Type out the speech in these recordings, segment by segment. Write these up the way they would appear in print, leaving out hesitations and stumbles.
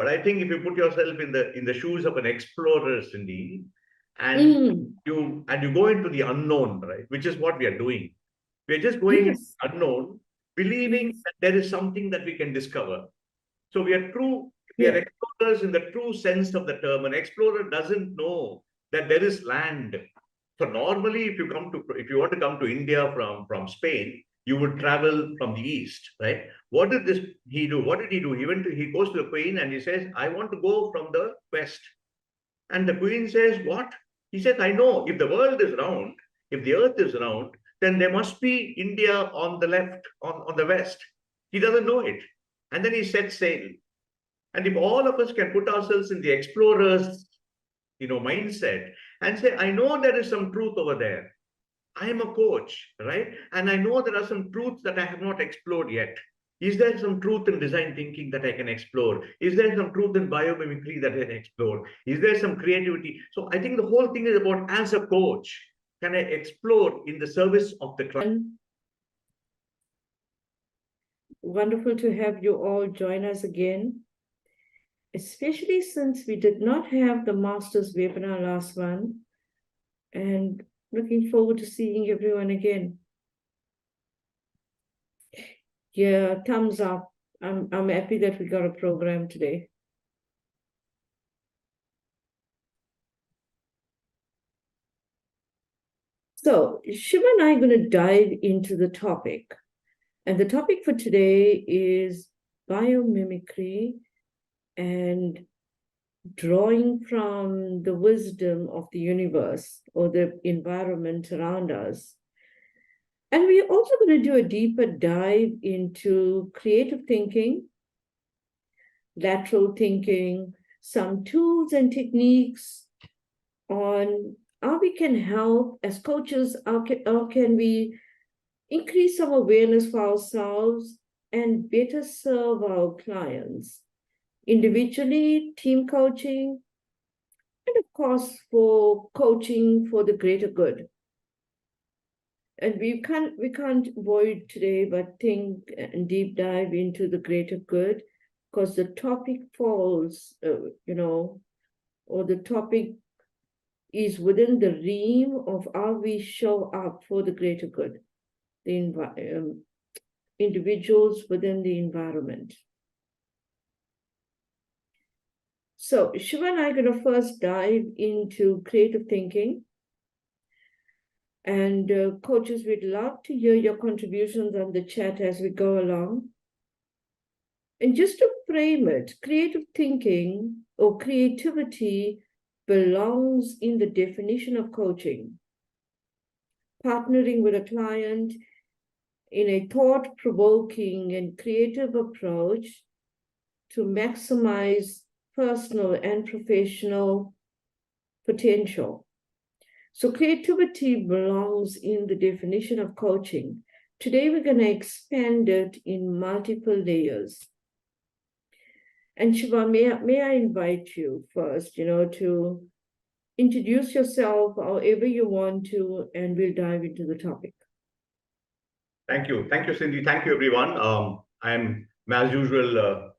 But I think if you put yourself in the shoes of an explorer, Cindy, and Mm. you go into the unknown, right? Which is what we are doing. We are just going into Yes. the unknown, believing Yes. that there is something that we can discover. So we are Yeah. explorers in the true sense of the term. An explorer doesn't know that there is land. So normally, if you want to come to India from Spain, you would travel from the east, right? What did he do? What did he do? He goes to the queen and he says, I want to go from the west. And the queen says, what? He says, I know if the world is round, if the earth is round, then there must be India on the left, on the west. He doesn't know it. And then he sets sail. And if all of us can put ourselves in the explorer's, mindset and say, I know there is some truth over there. I am a coach, right? And I know there are some truths that I have not explored yet. Is there some truth in design thinking that I can explore? Is there some truth in biomimicry that I can explore? Is there some creativity? So I think the whole thing is about, as a coach, can I explore in the service of the client? Wonderful to have you all join us again, especially since we did not have the Masters webinar last one. And looking forward to seeing everyone again. Yeah, thumbs up. I'm happy that we got a program today. So Shiva and I are going to dive into the topic. And the topic for today is biomimicry and drawing from the wisdom of the universe or the environment around us. And we're also going to do a deeper dive into creative thinking, lateral thinking, some tools and techniques on how we can help as coaches, how can we increase some awareness for ourselves and better serve our clients individually, team coaching, and of course for coaching for the greater good. And we can't avoid today but think and deep dive into the greater good, because the topic falls, or the topic is within the realm of how we show up for the greater good, the individuals within the environment. So Shiva and I are going to first dive into creative thinking. And coaches, we'd love to hear your contributions on the chat as we go along. And just to frame it, creative thinking or creativity belongs in the definition of coaching. Partnering with a client in a thought-provoking and creative approach to maximize personal and professional potential. So creativity belongs in the definition of coaching. Today, we're going to expand it in multiple layers. And Shiva, may I invite you first, to introduce yourself however you want to, and we'll dive into the topic. Thank you. Thank you, Cindy. Thank you, everyone. I'm, as usual,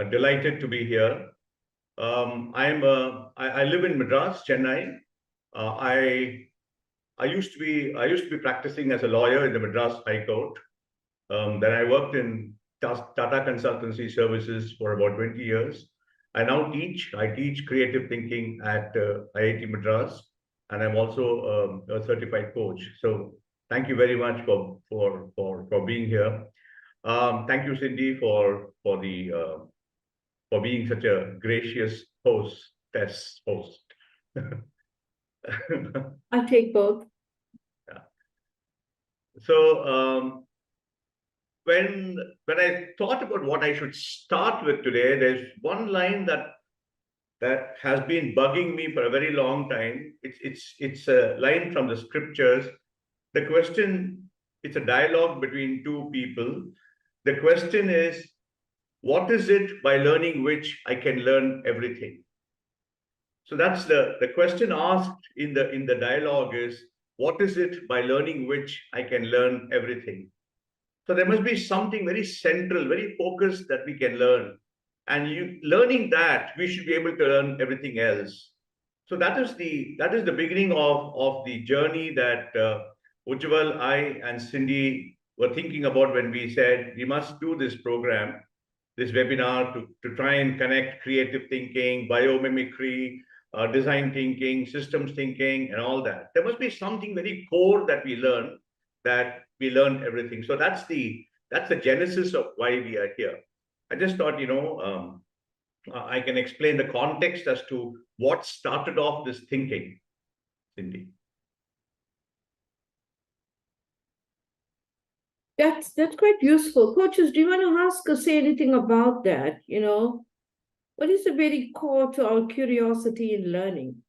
delighted to be here. I live in Madras, Chennai. I used to be practicing as a lawyer in the Madras High Court. Then I worked in Tata Consultancy Services for about 20 years. I now teach. I teach creative thinking at IIT Madras, and I'm also a certified coach. So thank you very much for being here. Thank you, Cindy, for being such a gracious host. I'll take both. Yeah. So when I thought about what I should start with today, there's one line that has been bugging me for a very long time. It's a line from the scriptures. The question, it's a dialogue between two people. The question is, what is it by learning which I can learn everything? So that's the question asked in the dialogue is, what is it by learning which I can learn everything? So there must be something very central, very focused that we can learn. And learning that, we should be able to learn everything else. So that is the beginning of the journey that Ujjwal, I, and Cindy were thinking about when we said we must do this program, this webinar to try and connect creative thinking, biomimicry, design thinking, systems thinking, and all that. There must be something very core that we learn everything. So that's the genesis of why we are here. I just thought, I can explain the context as to what started off this thinking, Cindy. That's quite useful. Coaches, do you want to ask or say anything about that? What is the very core to our curiosity in learning?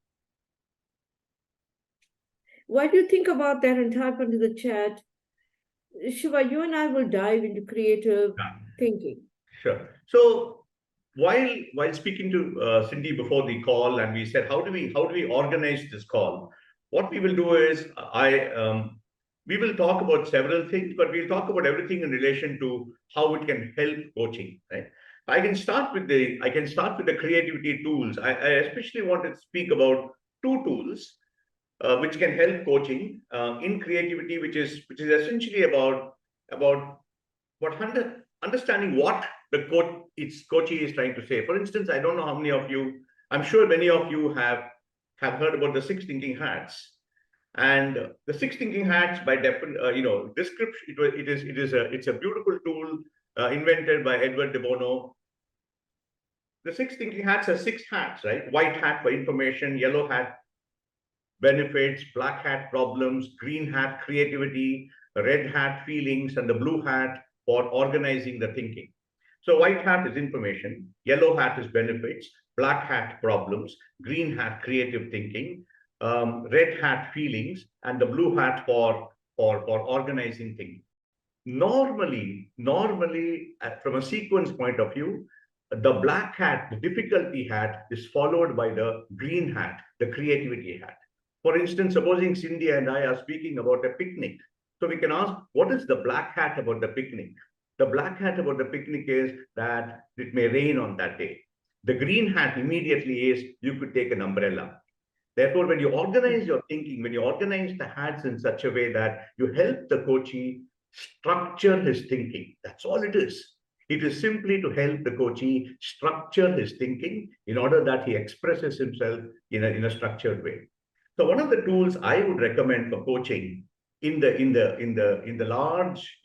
Why do you think about that and type into the chat? Shiva, you and I will dive into creative thinking. Sure. So while speaking to Cindy before the call, and we said, how do we organize this call? What we will do is we will talk about several things, but we'll talk about everything in relation to how it can help coaching. Right. I can start with the creativity tools. I especially want to speak about two tools which can help coaching in creativity, which is essentially about understanding what the coachee is trying to say. For instance, I don't know how many of you, I'm sure many of you have heard about the six thinking hats. And the six thinking hats, by description, it's a beautiful tool invented by Edward de Bono. The six thinking hats are six hats, right? White hat for information, yellow hat benefits, black hat problems, green hat creativity, red hat feelings, and the blue hat for organizing the thinking. So white hat is information, yellow hat is benefits, black hat problems, green hat creative thinking, red hat feelings, and the blue hat for organizing thinking. Normally, from a sequence point of view, the black hat, the difficulty hat, is followed by the green hat, the creativity hat. For instance, supposing Cindy and I are speaking about a picnic. So we can ask, what is the black hat about the picnic? The black hat about the picnic is that it may rain on that day. The green hat immediately is you could take an umbrella. Therefore, when you organize your thinking, when you organize the hats in such a way that you help the coachee structure his thinking, that's all it is. It is simply to help the coachee structure his thinking in order that he expresses himself in a structured way. So one of the tools I would recommend for coaching in the large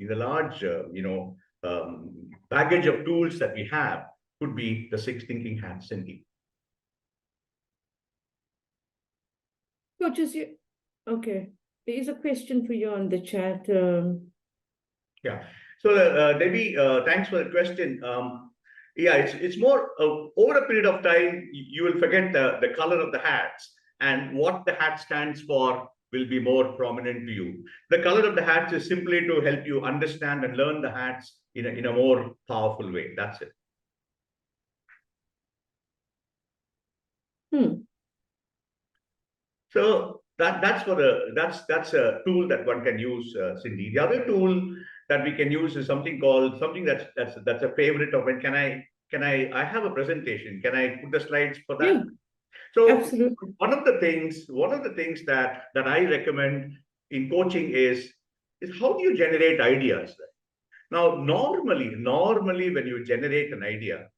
baggage of tools that we have could be the six thinking hats, Cindy. Coaches, okay. There is a question for you on the chat. Yeah. So Debbie, thanks for the question. Yeah, it's more over a period of time, you will forget the color of the hats, and what the hat stands for will be more prominent to you. The color of the hats is simply to help you understand and learn the hats in a more powerful way. That's it. So that's a tool that one can use, Cindy. The other tool that we can use is something that's a favorite of mine. I have a presentation? Can I put the slides for that? Yeah, so absolutely. One of the things that I recommend in coaching is how do you generate ideas? Now, normally when you generate an idea,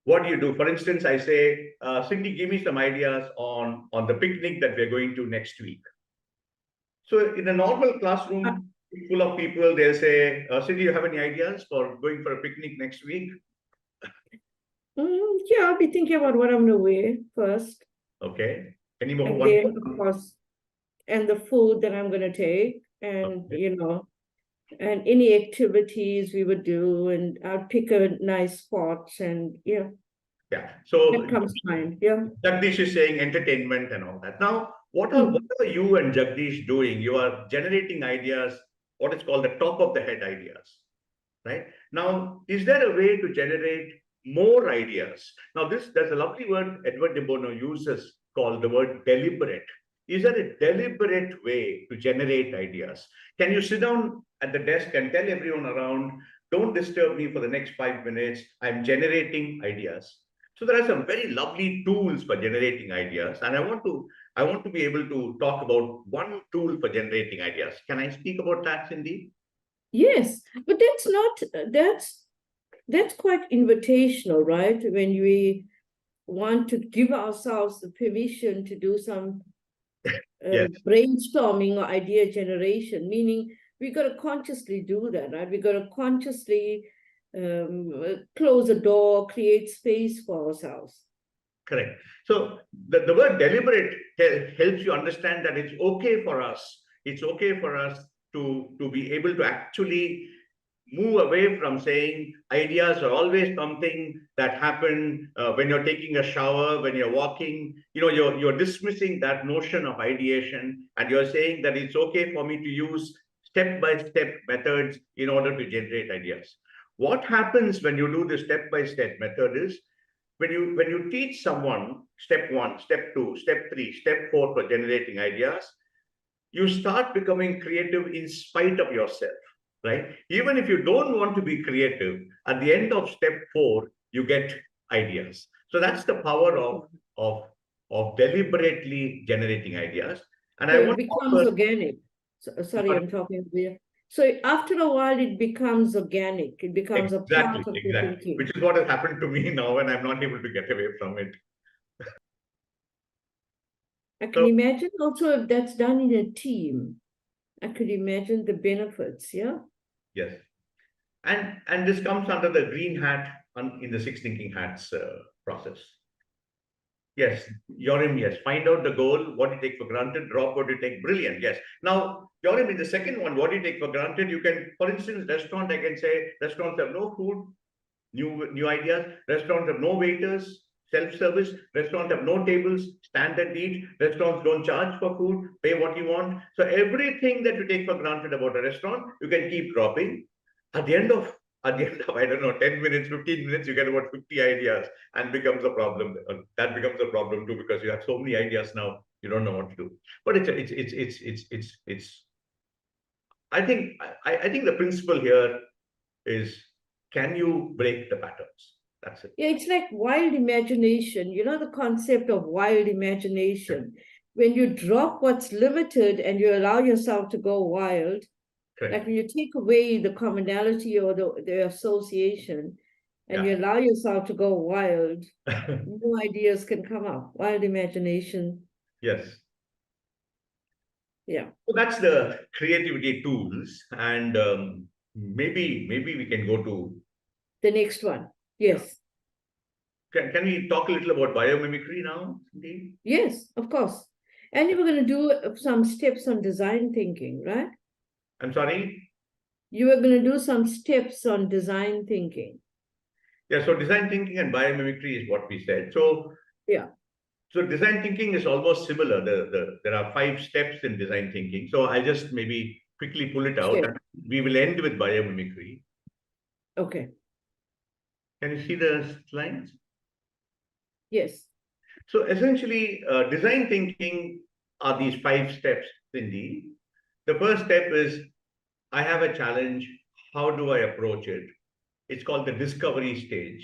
what do you do? For instance, I say, Cindy, give me some ideas on the picnic that we're going to next week. So in a normal classroom full of people, they'll say, Cindy, you have any ideas for going for a picnic next week? Yeah, I'll be thinking about what I'm going to wear first. Okay. Any more? And then, of course, and the food that I'm going to take, and, and any activities we would do, and I'll pick a nice spot, and yeah. So that comes to mind. Yeah. Jagdish is saying entertainment and all that. Now, what are you and Jagdish doing? You are generating ideas, what is called the top of the head ideas, right? Now, is there a way to generate more ideas? Now, there's a lovely word Edward de Bono uses called the word deliberate. Is there a deliberate way to generate ideas? Can you sit down at the desk and tell everyone around Don't disturb me for the next 5 minutes. I'm generating ideas. So there are some very lovely tools for generating ideas. And I want to be able to talk about one tool for generating ideas. Can I speak about that, Cindy? Yes, but that's quite invitational, right? When we want to give ourselves the permission to do some Yes, brainstorming or idea generation, meaning we got to consciously do that, right? We got to consciously close a door, create space for ourselves. correct. So the word deliberate helps you understand that it's okay for us. It's okay for us to be able to actually move away from saying ideas are always something that happen when you're taking a shower, when you're walking. You're dismissing that notion of ideation, and you're saying that it's okay for me to use step-by-step methods in order to generate ideas. What happens when you do the step-by-step method is when you teach someone step one, step two, step three, step four for generating ideas, you start becoming creative in spite of yourself, right? Even if you don't want to be creative, at the end of step four, you get ideas. So that's the power of deliberately generating ideas. And So I it want to becomes offer. organic. Sorry, I'm talking here. So after a while, it becomes organic. It becomes a part Exactly, of the exactly, thinking. which is what has happened to me now, and I'm not able to get away from it. I can So imagine also if that's done in a team. I could imagine the benefits, yeah? yes, and this comes under the green hat in the six thinking hats process. Yes, Yorim, yes. Find out the goal, what you take for granted, drop what you take. Brilliant, yes. Now, Yorim, in the second one, what you take for granted, you can, for instance, restaurant, I can say restaurants have no food, new ideas. Restaurants have no waiters, self-service. Restaurants have no tables, stand and eat. Restaurants don't charge for food, pay what you want. So everything that you take for granted about a restaurant, you can keep dropping. At the end of I don't know, 10 minutes, 15 minutes, you get about 50 ideas and becomes a problem. That becomes a problem too, because you have so many ideas now, you don't know what to do. But it's I think the principle here is, can you break the patterns? That's it. Yeah, it's like wild imagination. You know the concept of wild imagination. When you drop what's limited and you allow yourself to go wild, like Correct. when you take away the commonality or the association and Yeah. you allow yourself to go wild, new ideas can come up. Wild imagination. Yes. Yeah. So that's the creativity tools, and maybe we can go to, The next one. yeah. Yes. Can we talk a little about biomimicry now, Sandeep? Yes, of course. And you were going to do some steps on design thinking, right? I'm sorry. You were going to do some steps on design thinking. Yeah. So design thinking and biomimicry is what we said. So Yeah. so design thinking is almost similar. There are 5 steps in design thinking. So I just maybe quickly pull it out, Sure. and we will end with biomimicry. Okay. Can you see the slides? Yes. So essentially, design thinking are these 5 steps, Cindy. The first step is, I have a challenge. How do I approach it? It's called the discovery stage.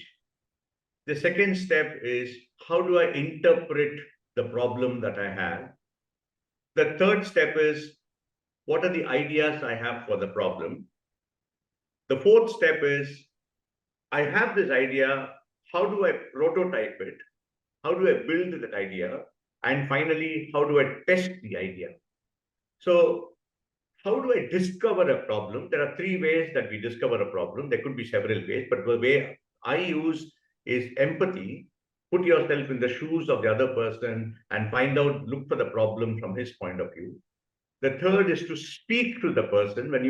The second step is, how do I interpret the problem that I have? The third step is, what are the ideas I have for the problem? The fourth step is, I have this idea. How do I prototype it? How do I build that idea? And finally, how do I test the idea? So, how do I discover a problem? There are 3 ways that we discover a problem. There could be several ways, but the way I use is empathy. Put yourself in the shoes of the other person and find out, look for the problem from his point of view. The third is to speak to the person. When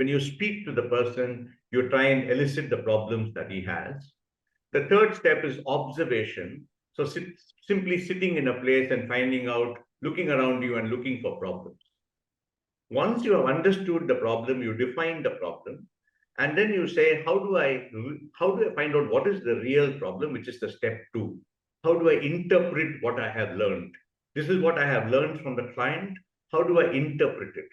you speak to the person, you try and elicit the problems that he has. The third step is observation. So simply sitting in a place and finding out, looking around you and looking for problems. Once you have understood the problem, you define the problem, and then you say, how do I find out what is the real problem, which is the step 2. How do I interpret what I have learned? This is what I have learned from the client. How do I interpret it?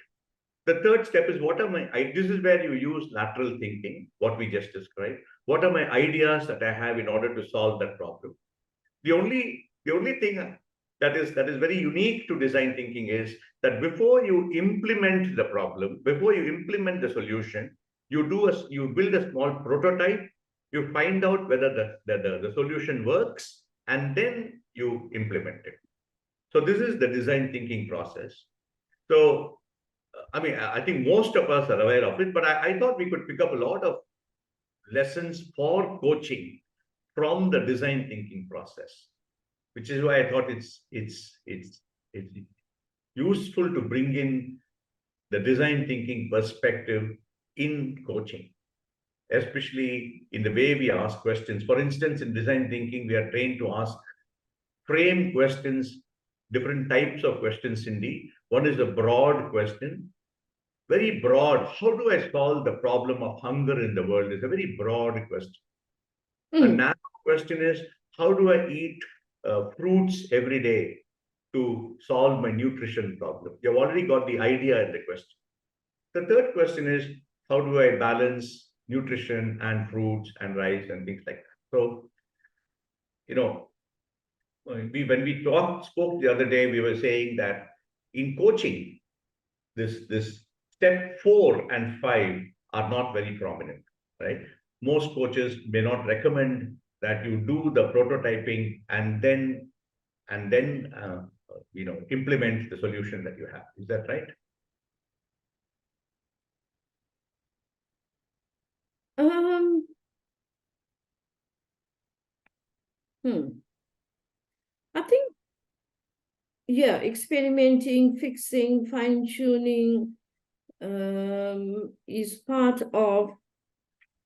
The third step is what are this is where you use lateral thinking, what we just described. What are my ideas that I have in order to solve that problem? The only thing that is very unique to design thinking is that before you implement the problem, before you implement the solution, you build a small prototype, you find out whether the solution works, and then you implement it. So this is the design thinking process. So I mean, I think most of us are aware of it, but I thought we could pick up a lot of lessons for coaching from the design thinking process, which is why I thought it's useful to bring in the design thinking perspective in coaching, especially in the way we ask questions. For instance, in design thinking, we are trained to ask frame questions, different types of questions, Cindy. One is a broad question, very broad. How do I solve the problem of hunger in the world? Is a very broad question. A narrow question is, how do I eat fruits every day to solve my nutrition problem? You've already got the idea in the question. The third question is, how do I balance nutrition and fruits and rice and things like that? So, you know, when we spoke the other day, we were saying that in coaching, this step 4 and 5 are not very prominent, right? Most coaches may not recommend that you do the prototyping and then implement the solution that you have. Is that right? Um, I think, yeah, experimenting, fixing, fine-tuning is part of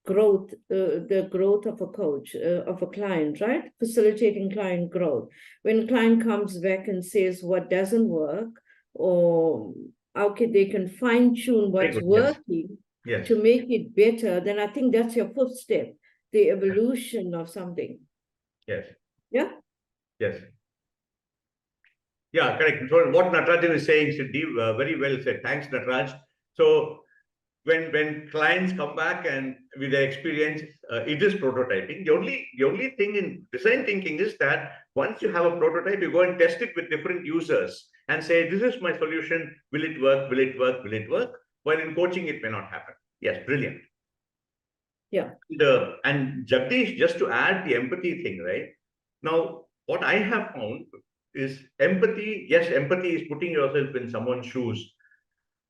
growth, the growth of a coach, of a client, right? Facilitating client growth. When a client comes back and says what doesn't work, or they can fine-tune Very what's good. Yes. working Yes. to make it better, then I think that's your first step, the evolution of something. Yes. Yeah? Yes. Yeah, correct. So what Natarajan is saying, Siddhi, very well said. Thanks, Nataraj. So when clients come back and with their experience, it is prototyping. The only thing in design thinking is that once you have a prototype, you go and test it with different users and say, this is my solution. Will it work? Will it work? Will it work? While in coaching, it may not happen. Yes, brilliant. Yeah. And Jagdish, just to add the empathy thing, right? Now, what I have found is empathy. Yes, empathy is putting yourself in someone's shoes.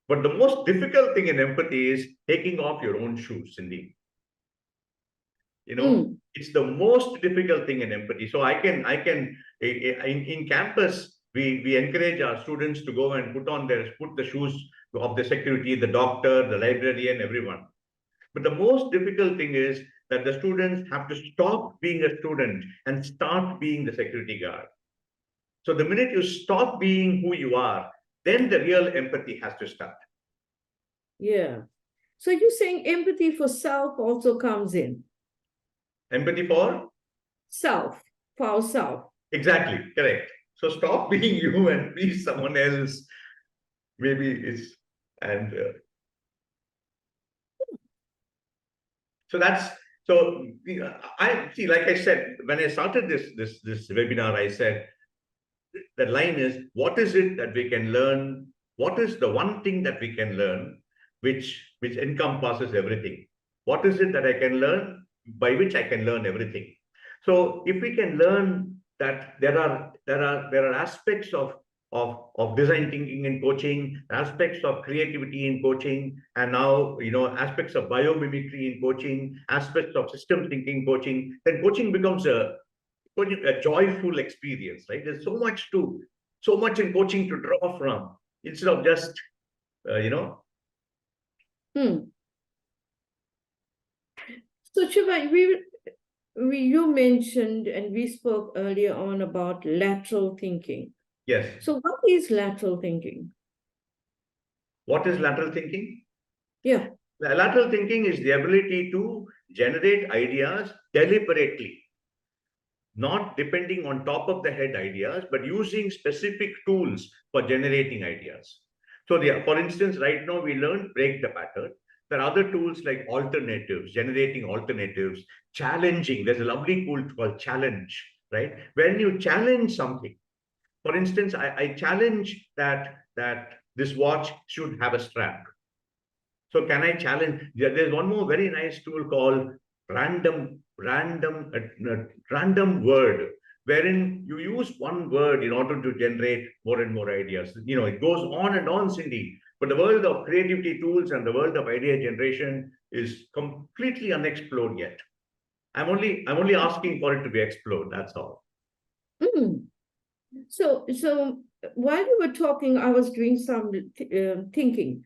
But the most difficult thing in empathy is taking off your own shoes, Cindy. It's the most difficult thing in empathy. So in campus, we encourage our students to go and put the shoes of the security, the doctor, the librarian, everyone. But the most difficult thing is that the students have to stop being a student and start being the security guard. So the minute you stop being who you are, then the real empathy has to start. Yeah. So you're saying empathy for self also comes in? Empathy for? Self, for ourself. Exactly, correct. So stop being you and be someone else. Maybe it's, and so I see, like I said, when I started this webinar, I said, the line is, what is it that we can learn? What is the one thing that we can learn which encompasses everything? What is it that I can learn by which I can learn everything? So if we can learn that there are aspects of design thinking in coaching, aspects of creativity in coaching, and now aspects of biomimicry in coaching, aspects of system thinking coaching, then coaching becomes a joyful experience, right? There's so much in coaching to draw from instead of just, So Shiva, you mentioned and we spoke earlier on about lateral thinking. Yes. So what is lateral thinking? What is lateral thinking? Yeah. Lateral thinking is the ability to generate ideas deliberately, not depending on top of the head ideas, but using specific tools for generating ideas. So for instance, right now we learned break the pattern. There are other tools like alternatives, generating alternatives, challenging. There's a lovely tool called challenge, right? When you challenge something, for instance, I challenge that this watch should have a strap. So can I challenge? There's one more very nice tool called random word, wherein you use one word in order to generate more and more ideas. It goes on and on, Cindy. But the world of creativity tools and the world of idea generation is completely unexplored yet. I'm only asking for it to be explored. That's all. Mm. So while you were talking, I was doing some thinking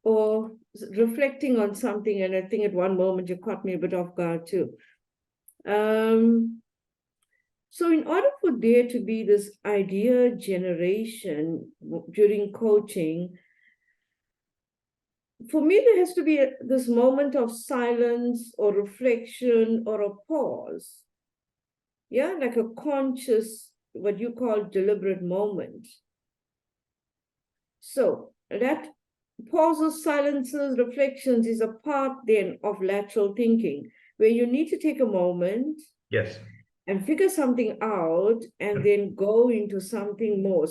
or reflecting on something, and I think at one moment you caught me a bit off guard too. So in order for there to be this idea generation during coaching, for me, there has to be this moment of silence or reflection or a pause. Yeah, like a conscious, what you call deliberate moment. So that pauses, silences, reflections is a part then of lateral thinking, where you need to take a moment Yes. and figure something out and then go into something more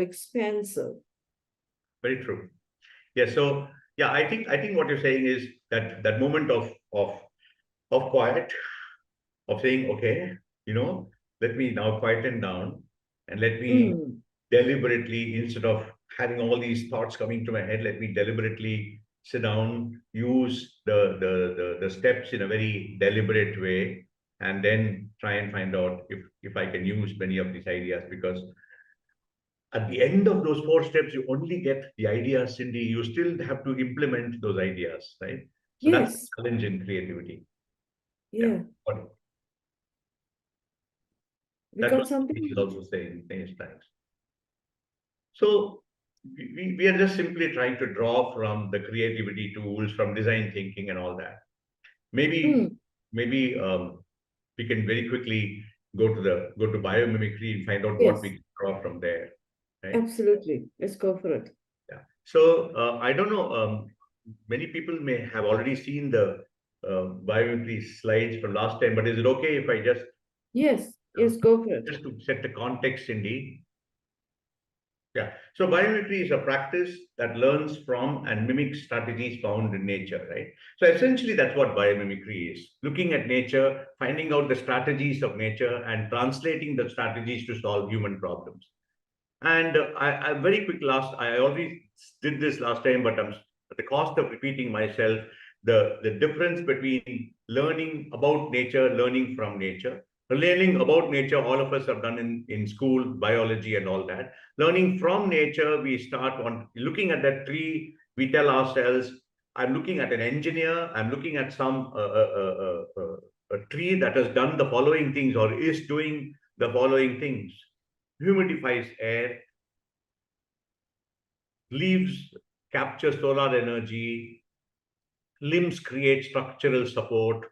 expansive. Very true. Yes. So yeah, I think what you're saying is that moment of quiet, of saying, okay, let me now quieten down and let me Mm, deliberately, instead of having all these thoughts coming to my head, let me deliberately sit down, use the steps in a very deliberate way, and then try and find out if I can use many of these ideas. Because at the end of those four steps, you only get the ideas, Cindy. You still have to implement those ideas, right? So that's the yes, challenge in creativity. Yeah. yeah. But We that's got what is something? also saying many times. So we are just simply trying to draw from the creativity tools, from design thinking and all that. Maybe Mm, maybe we can very quickly go to biomimicry and find out what we yes, can draw from there, right? absolutely. Let's go for it. Yeah. So I don't know. Many people may have already seen the biomimicry slides from last time, but is it okay if I just Yes, uh, yes, go for it. just to set the context, Cindy? Yeah. So biomimicry is a practice that learns from and mimics strategies found in nature, right? So essentially, that's what biomimicry is: looking at nature, finding out the strategies of nature, and translating the strategies to solve human problems. And I very quick last. I already did this last time, but I'm at the cost of repeating myself. The difference between learning about nature, learning from nature. Learning about nature, all of us have done in school, biology and all that. Learning from nature, we start on looking at that tree. We tell ourselves, I'm looking at an engineer. I'm looking at some a tree that has done the following things or is doing the following things: humidifies air, leaves capture solar energy, limbs create structural support,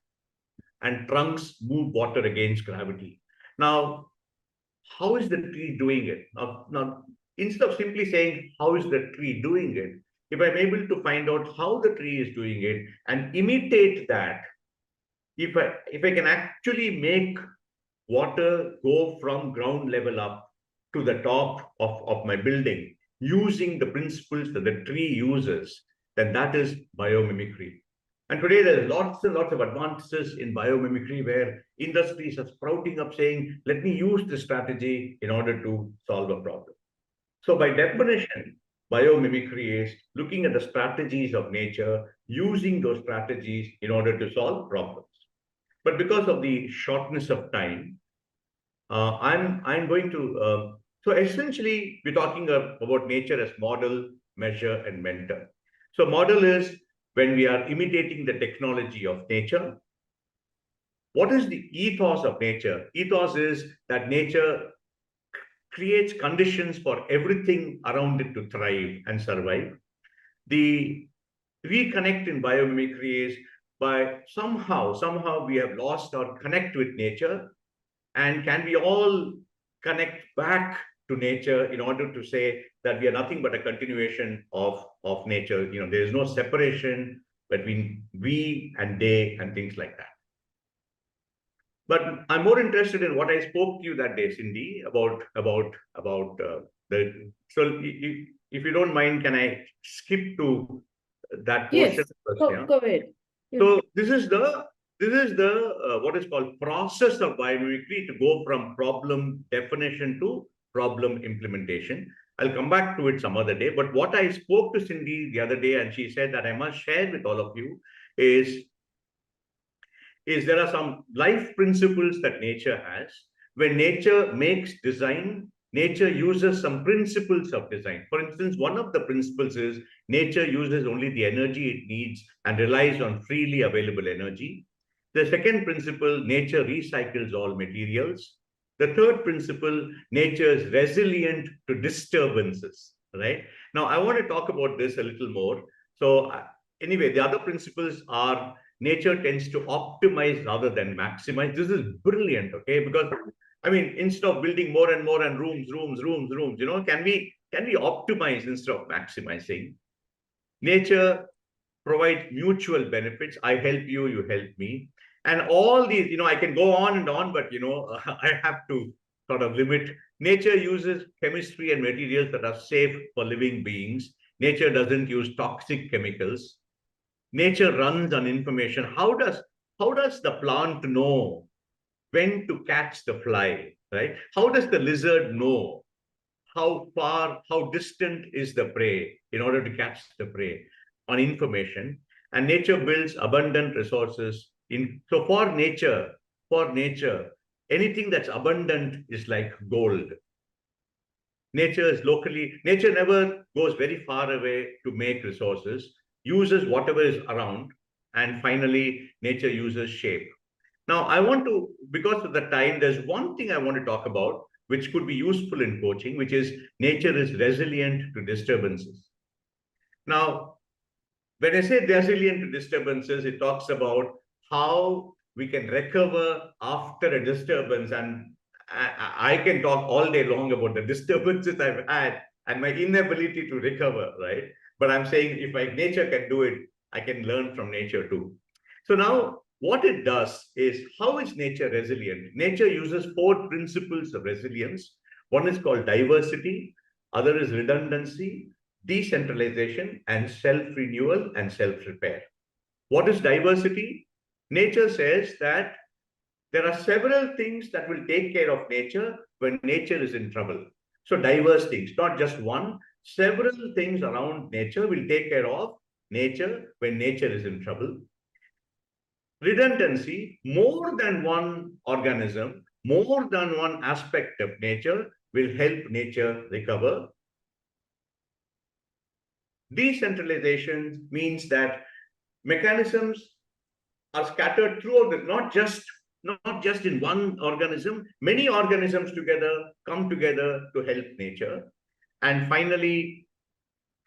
and trunks move water against gravity. Now, how is the tree doing it? Now, instead of simply saying, how is the tree doing it, if I'm able to find out how the tree is doing it and imitate that, if I can actually make water go from ground level up to the top of my building using the principles that the tree uses, then that is biomimicry. And today there's lots and lots of advances in biomimicry where industries are sprouting up saying, let me use this strategy in order to solve a problem. So by definition, biomimicry is looking at the strategies of nature, using those strategies in order to solve problems. But because of the shortness of time, I'm going to. So essentially, we're talking about nature as model, measure, and mentor. So model is when we are imitating the technology of nature. What is the ethos of nature? Ethos is that nature creates conditions for everything around it to thrive and survive. The reconnect in biomimicry is by somehow we have lost our connect with nature, and can we all connect back to nature in order to say that we are nothing but a continuation of nature. There is no separation between we and they and things like that. But I'm more interested in what I spoke to you that day, Cindy, about the. So if you don't mind, can I skip to that portion Yes, first? go, Yeah. go ahead. Yeah. So this is the what is called process of biomimicry to go from problem definition to problem implementation. I'll come back to it some other day. But what I spoke to Cindy the other day, and she said that I must share with all of you, is there are some life principles that nature has. When nature makes design, nature uses some principles of design. For instance, one of the principles is nature uses only the energy it needs and relies on freely available energy. The second principle, nature recycles all materials. The third principle, nature is resilient to disturbances, right? Now, I want to talk about this a little more. So, anyway, the other principles are nature tends to optimize rather than maximize. This is brilliant, okay? Because I mean, instead of building more and more and rooms, can we optimize instead of maximizing? Nature provides mutual benefits. I help you, you help me. And all these, I can go on and on, but I have to sort of limit. Nature uses chemistry and materials that are safe for living beings. Nature doesn't use toxic chemicals. Nature runs on information. How does the plant know when to catch the fly, right? How does the lizard know how distant is the prey in order to catch the prey? On information. And nature builds abundant resources. So for nature, anything that's abundant is like gold. Nature never goes very far away to make resources, uses whatever is around, and finally, nature uses shape. Now, because of the time, there's one thing I want to talk about, which could be useful in coaching, which is nature is resilient to disturbances. Now, when I say resilient to disturbances, it talks about how we can recover after a disturbance. And I can talk all day long about the disturbances I've had and my inability to recover, right? But I'm saying if nature can do it, I can learn from nature too. So now what it does is, how is nature resilient? Nature uses 4 principles of resilience. One is called diversity, other is redundancy, decentralization, and self-renewal and self-repair. What is diversity? Nature says that there are several things that will take care of nature when nature is in trouble. So diverse things, not just one, several things around nature will take care of nature when nature is in trouble. Redundancy, more than one organism, more than one aspect of nature will help nature recover. Decentralization means that mechanisms are scattered throughout, not just in one organism. Many organisms come together to help nature. And finally,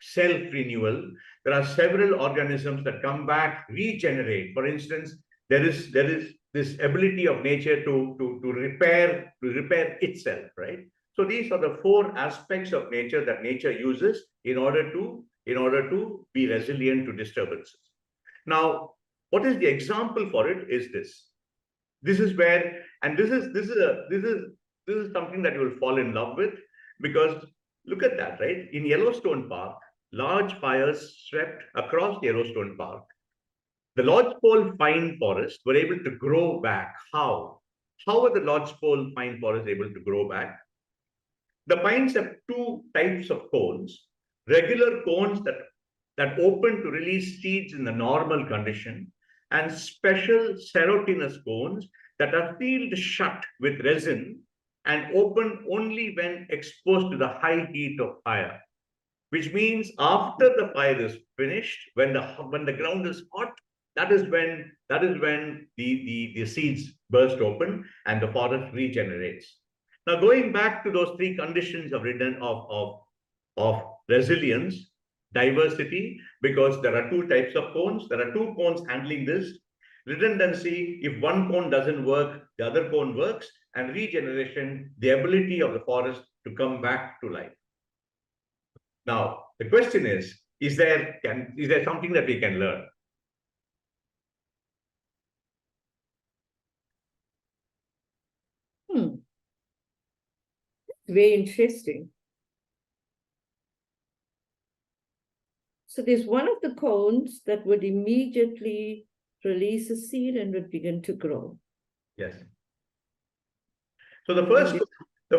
self-renewal. There are several organisms that come back, regenerate. For instance, there is this ability of nature to repair itself, right? So these are the 4 aspects of nature that nature uses in order to be resilient to disturbances. Now, what is the example for it is this. This is where, and this is something that you will fall in love with, because look at that, right? In Yellowstone Park, large fires swept across Yellowstone Park. The lodgepole pine forests were able to grow back. How? How are the lodgepole pine forests able to grow back? The pines have 2 types of cones. Regular cones that open to release seeds in the normal condition, and special serotinous cones that are sealed shut with resin and open only when exposed to the high heat of fire. Which means after the fire is finished, when the ground is hot, that is when the seeds burst open and the forest regenerates. Now, going back to those 3 conditions of resilience, diversity, because there are 2 types of cones. There are 2 cones handling this. Redundancy, if one cone doesn't work, the other cone works. And regeneration, the ability of the forest to come back to life. Now, the question is there something that we can learn? Very interesting. So there's one of the cones that would immediately release a seed and would begin to grow. Yes. So the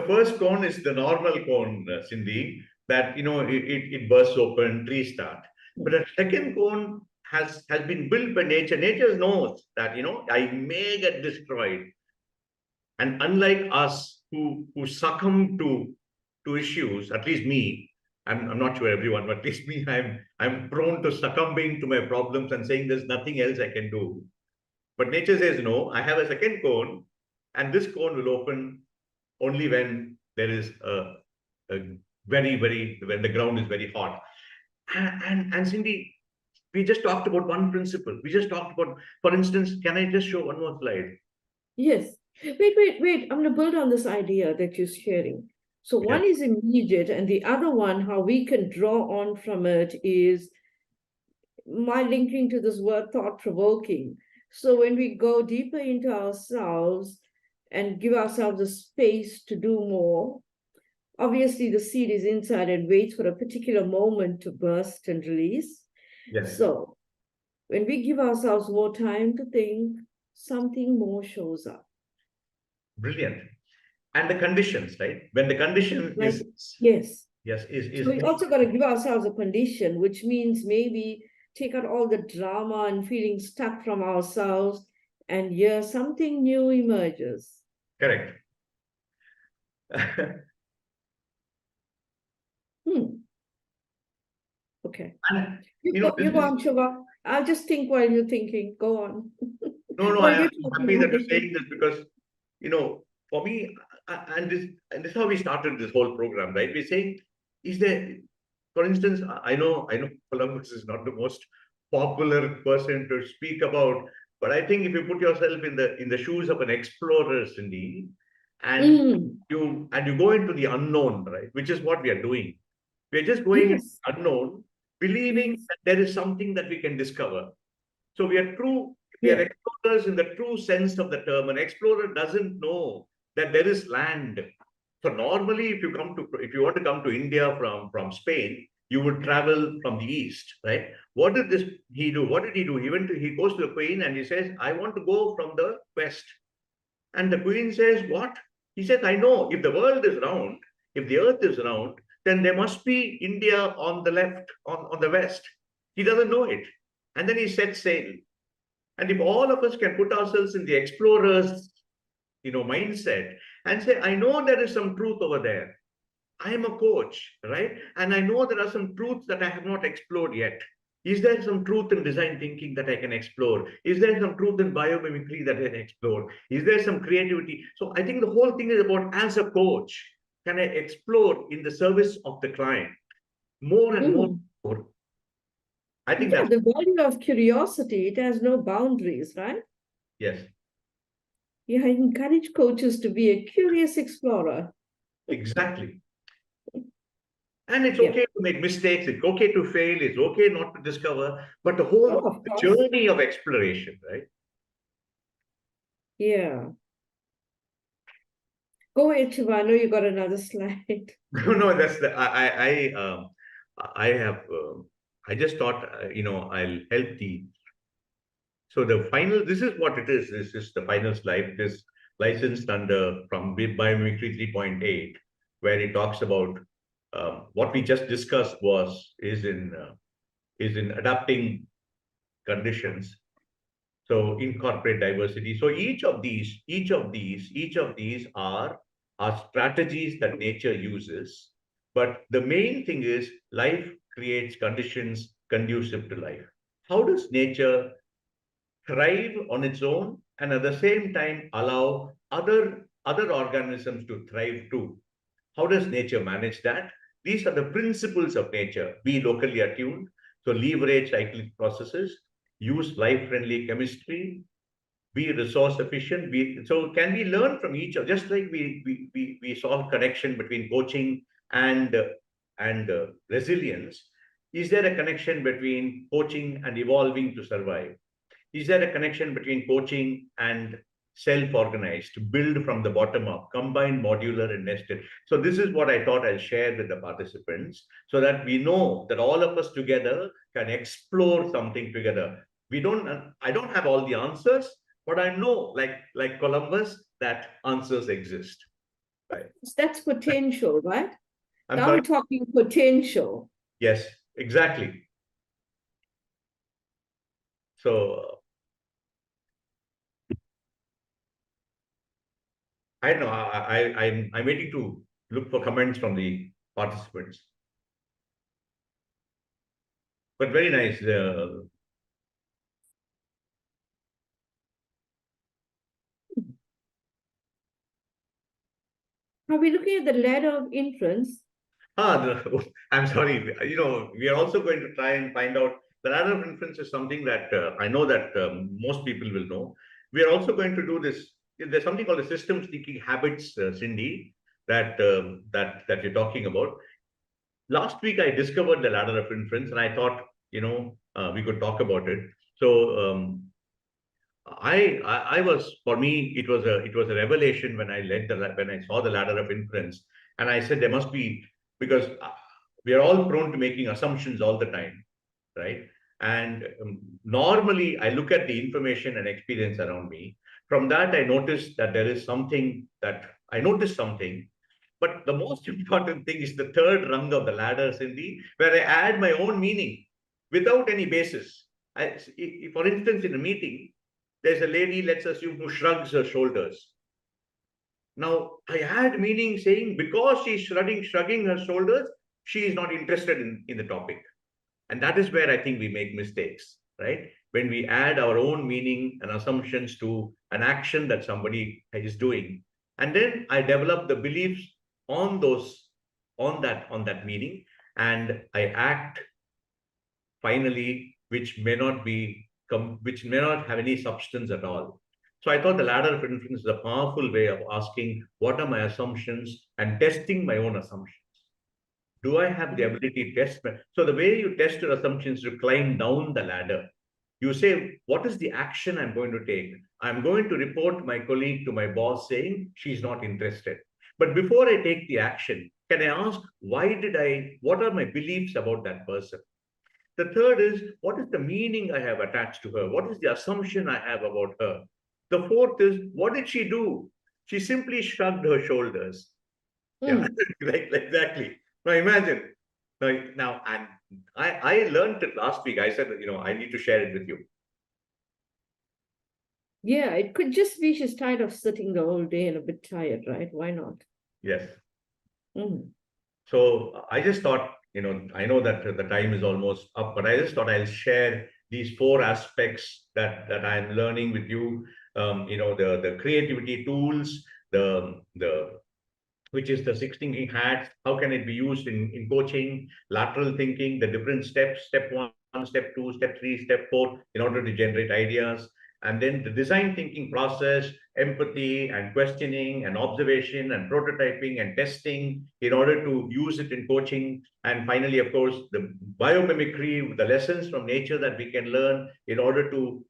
first cone is the normal cone, Cindy, that it bursts open, trees start. But the second cone has been built by nature. Nature knows that I may get destroyed. And unlike us who succumb to issues, at least me, I'm not sure everyone, but at least me, I'm prone to succumbing to my problems and saying there's nothing else I can do. But nature says, no, I have a second cone, and this cone will open only when there is a when the ground is very hot. And Cindy, we just talked about one principle. We just talked about, for instance, can I just show one more slide? Yes. Wait. I'm going to build on this idea that you're sharing. So one is immediate, and the other one, how we can draw on from it, is my linking to this word thought-provoking. So when we go deeper into ourselves and give ourselves a space to do more, obviously the seed is inside and waits for a particular moment to burst and release. Yes. So when we give ourselves more time to think, something more shows up. Brilliant. And the conditions, right? When the condition is yes. is so we also got to give ourselves a condition, which means maybe take out all the drama and feeling stuck from ourselves, and something new emerges. Correct. Okay. And, you go on, Shiva. I'll just think while you're thinking. Go on. No, I'm happy that you're saying this because, for me, and this is how we started this whole program, right? We're saying, is there, for instance, I know Columbus is not the most popular person to speak about, but I think if you put yourself in the shoes of an explorer, Cindy, and you go into the unknown, right? Which is what we are doing. We're just going into the unknown, believing that there is something that we can discover. So we are explorers in the true sense of the term. An explorer doesn't know that there is land. So normally, if you want to come to India from Spain, you would travel from the east, right? What did he do? What did he do? He goes to the queen and he says, I want to go from the west. And the queen says, what? He says, I know if the world is round, if the earth is round, then there must be India on the left, on the west. He doesn't know it. And then he sets sail. And if all of us can put ourselves in the explorer's, mindset and say, I know there is some truth over there. I am a coach, right? And I know there are some truths that I have not explored yet. Is there some truth in design thinking that I can explore? Is there some truth in biomimicry that I can explore? Is there some creativity? So I think the whole thing is about, as a coach, can I explore in the service of the client more and more? I think that's the value of curiosity. It has no boundaries, right? Yes. I encourage coaches to be a curious explorer. Exactly. And it's okay to make mistakes. It's okay to fail. It's okay not to discover. But the whole journey of exploration, right? Yeah. Go ahead, Shiva. I know you got another slide. No, that's I just thought, I'll help the. So the final, this is what it is. This is the final slide. It is licensed under from Biomimicry 3.8, where it talks about what we just discussed is in adapting conditions. So incorporate diversity. So each of these are strategies that nature uses. But the main thing is life creates conditions conducive to life. How does nature thrive on its own and at the same time allow other organisms to thrive too? How does nature manage that? These are the principles of nature. Be locally attuned, so leverage cyclic processes, use life-friendly chemistry, be resource efficient. So can we learn from each other? Just like we saw connection between coaching and resilience. Is there a connection between coaching and evolving to survive? Is there a connection between coaching and self-organized, to build from the bottom up, combined, modular, and nested? So this is what I thought I'll share with the participants, so that we know that all of us together can explore something together. I don't have all the answers, but I know, like Columbus, that answers exist. Right. That's potential, right? I'm Now sorry. we're talking potential. Yes, exactly. So I know I'm waiting to look for comments from the participants. But very nice. Are we looking at the ladder of inference? I'm sorry. We are also going to try and find out the ladder of inference is something that I know that most people will know. We are also going to do this. There's something called the systems thinking habits, Cindy, that you're talking about. Last week, I discovered the ladder of inference, and I thought, we could talk about it. So I was, for me, it was a revelation when when I saw the ladder of inference, and I said there must be, because we are all prone to making assumptions all the time, right? And normally I look at the information and experience around me. From that, I noticed that there is something that I noticed something. But the most important thing is the third rung of the ladder, Cindy, where I add my own meaning without any basis. For instance, in a meeting, there's a lady, let's assume, who shrugs her shoulders. Now, I add meaning saying because she's shrugging her shoulders, she is not interested in the topic. And that is where I think we make mistakes, right? When we add our own meaning and assumptions to an action that somebody is doing. And then I develop the beliefs on that meaning, and I act finally, which may not have any substance at all. So I thought the ladder of inference is a powerful way of asking, what are my assumptions, and testing my own assumptions. Do I have the ability to test so the way you test your assumptions, you climb down the ladder. You say, what is the action I'm going to take? I'm going to report my colleague to my boss saying she's not interested. But before I take the action, can I ask, what are my beliefs about that person? The third is, what is the meaning I have attached to her? What is the assumption I have about her? The fourth is, what did she do? She simply shrugged her shoulders. Yeah, exactly. Now imagine. Now, and I learned it last week. I said, I need to share it with you. Yeah, it could just be she's tired of sitting the whole day and a bit tired, right? Why not? Yes. Mm. So I just thought, I know that the time is almost up, but I just thought I'll share these four aspects that I'm learning with you. The creativity tools, the which is the six thinking hats. How can it be used in coaching, lateral thinking, the different steps, step one, step two, step three, step four, in order to generate ideas. And then the design thinking process, empathy and questioning and observation and prototyping and testing in order to use it in coaching. And finally, of course, the biomimicry, the lessons from nature that we can learn in order to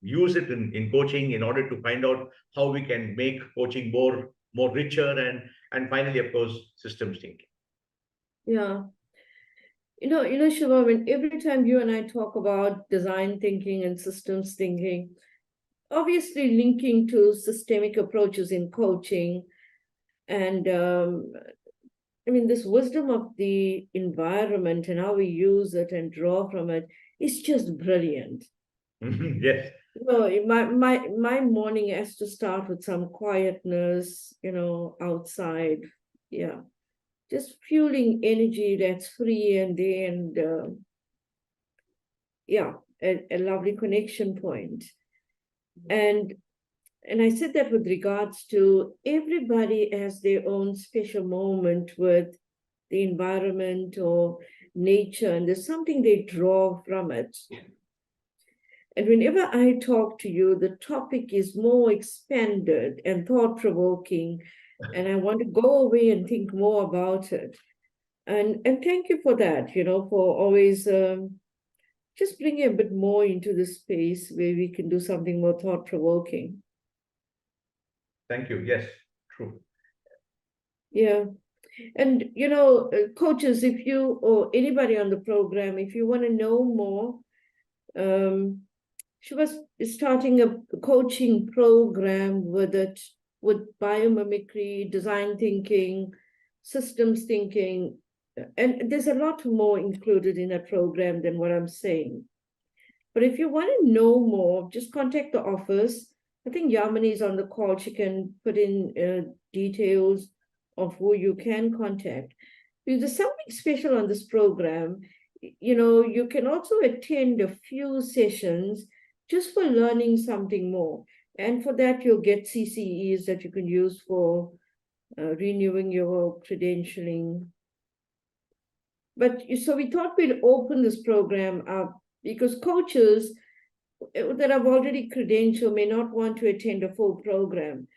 use it in coaching, in order to find out how we can make coaching more richer, and finally, of course, systems thinking. Yeah. Shiva, when every time you and I talk about design thinking and systems thinking, obviously linking to systemic approaches in coaching, and this wisdom of the environment and how we use it and draw from it is just brilliant. Yes. My morning has to start with some quietness, outside. Yeah. Just fueling energy that's free and a lovely connection point. And I said that with regards to everybody has their own special moment with the environment or nature, and there's something they draw from it. And whenever I talk to you, the topic is more expanded and thought-provoking, and I want to go away and think more about it. And thank you for that, for always just bringing a bit more into the space where we can do something more thought-provoking. Thank you. Yes, true. Yeah. And, coaches, if you or anybody on the program, if you want to know more, she was starting a coaching program with biomimicry, design thinking, systems thinking, and there's a lot more included in that program than what I'm saying. But if you want to know more, just contact the office. I think Yamini is on the call. She can put in details of who you can contact. Because there's something special on this program. You can also attend a few sessions just for learning something more. And for that, you'll get CCEs that you can use for renewing your credentialing. But so we thought we'd open this program up because coaches that have already credentialed may not want to attend a full program.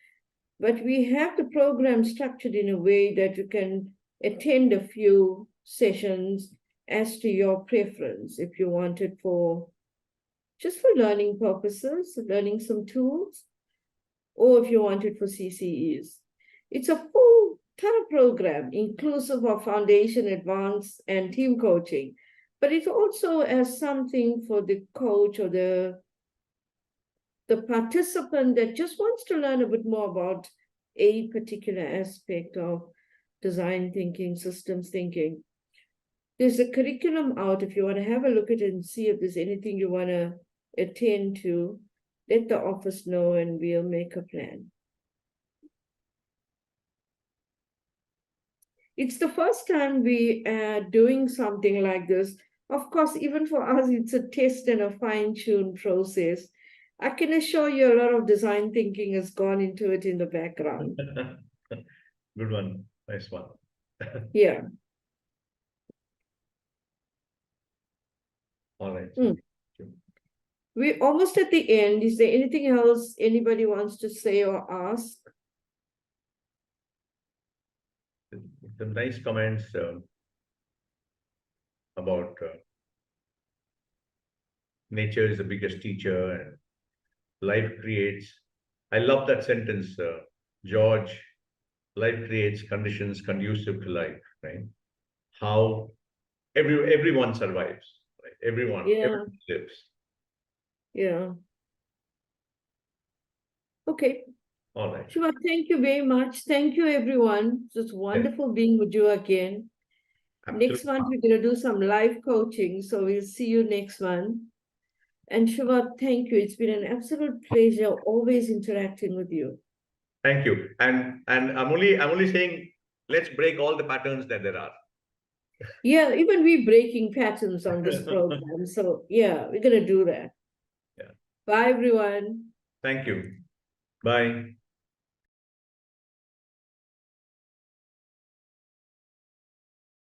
But we have the program structured in a way that you can attend a few sessions as to your preference, if you want it just for learning purposes, learning some tools, or if you want it for CCEs. It's a full thorough program, inclusive of foundation, advanced, and team coaching. But it also has something for the coach or the participant that just wants to learn a bit more about a particular aspect of design thinking, systems thinking. There's a curriculum out if you want to have a look at it and see if there's anything you want to attend to. Let the office know and we'll make a plan. It's the first time we are doing something like this. Of course, even for us, it's a test and a fine-tuned process. I can assure you a lot of design thinking has gone into it in the background. Good one. Nice one. Yeah. All right. We're almost at the end. Is there anything else anybody wants to say or ask? Some nice comments about nature is the biggest teacher and life creates. I love that sentence, George. Life creates conditions conducive to life, right? How everyone survives, right? Everyone lives. Yeah. Okay. All right. Shiva, thank you very much. Thank you, everyone. It's wonderful being with you again. Absolutely. Next month, we're going to do some live coaching. So we'll see you next month. And Shiva, thank you. It's been an absolute pleasure always interacting with you. Thank you. And I'm only saying, let's break all the patterns that there are. Yeah, even we breaking patterns on this program. So yeah, we're going to do that. Yeah. Bye, everyone. Thank you. Bye.